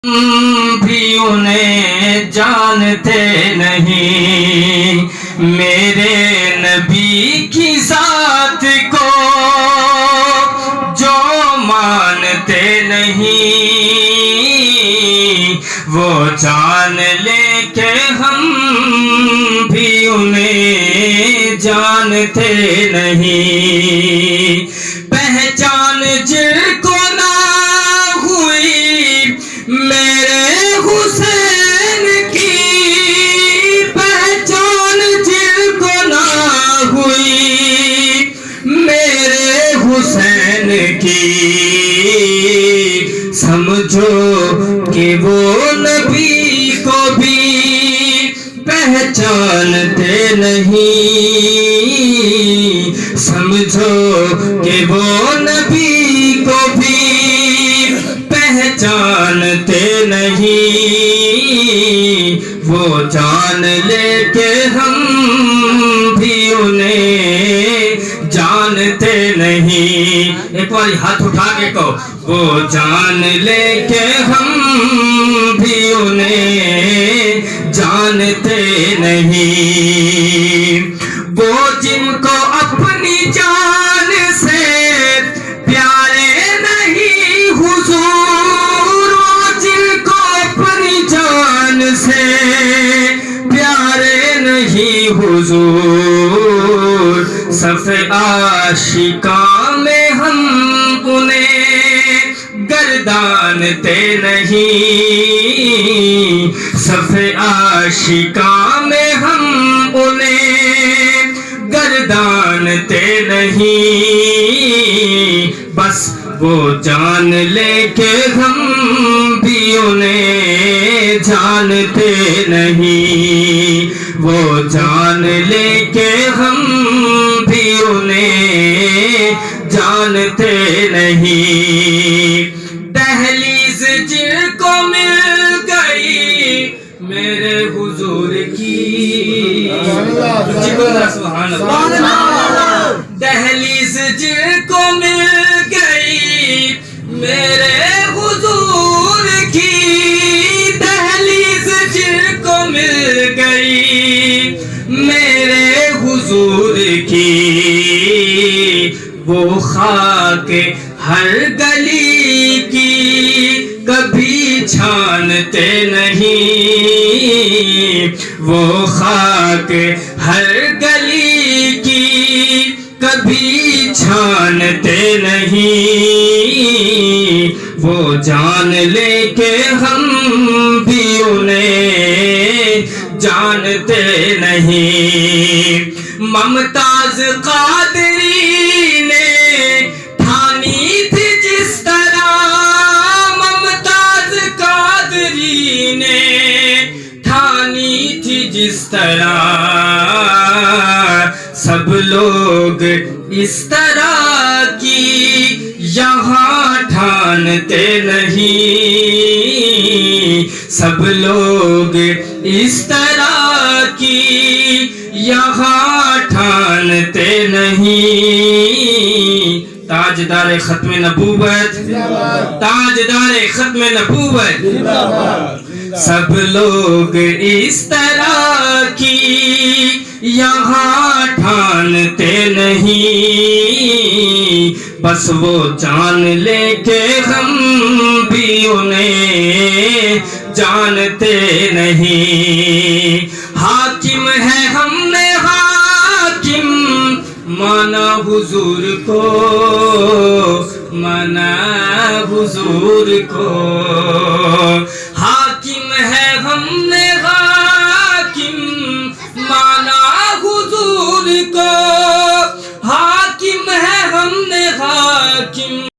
بھی انہیں جانتے نہیں، میرے نبی کی ذات کو جو مانتے نہیں، وہ جان لے کہ ہم بھی انہیں جانتے نہیں۔ پہچان جن کو نہ ہوئی میرے حسین کی، پہچان جن کو نہ ہوئی میرے حسین کی، سمجھو کہ وہ نبی کو بھی پہچانتے نہیں، سمجھو کہ وہ نبی کو بھی پہچانتے نہیں، وہ جان لے کے ہم بھی انہیں جانتے نہیں۔ ایک بار ہاتھ اٹھا کے کہو، وہ جان لے کے ہم بھی انہیں جانتے نہیں۔ وہ جن کو اپنی جان سے پیارے نہیں حضور، وہ جن کو اپنی جان سے پیارے نہیں حضور، صف عاشقاں میں ہم انہیں گردانتے نہیں، صف عاشقاں میں ہم انہیں گردانتے نہیں، بس وہ جان لے کے ہم بھی انہیں جانتے نہیں، وہ جان لے کے ہم بھی انہیں جانتے نہیں۔ دہلیز جن کو مل گئی میرے حضور کی، سبحان اللہ، دہلیز جن کو مل گئی میرے حضور کی، دہلیز جن کو مل گئی میرے حضور کی، وہ خاک ہر گلی کی کبھی چھانتے نہیں، وہ خاک ہر گلی کی کبھی چھانتے نہیں، وہ جان لے کے ہم بھی انہیں جانتے نہیں۔ ممتاز قادری نے ٹھانی تھی جس طرح، ممتاز قادری نے ٹھانی تھی جس طرح، سب لوگ اس طرح کی یہاں ٹھانتے نہیں، سب لوگ اس طرح کی یہاں ٹھانتے نہیں۔ تاجدار ختم نبوت، تاجدار ختم نبوت، سب لوگ اس طرح کی یہاں ٹھانتے نہیں، بس وہ جان لے کے ہم بھی انہیں جانتے نہیں۔ حاکم ہے ہم نے حاکم مانا حضور کو، مانا حضور کو،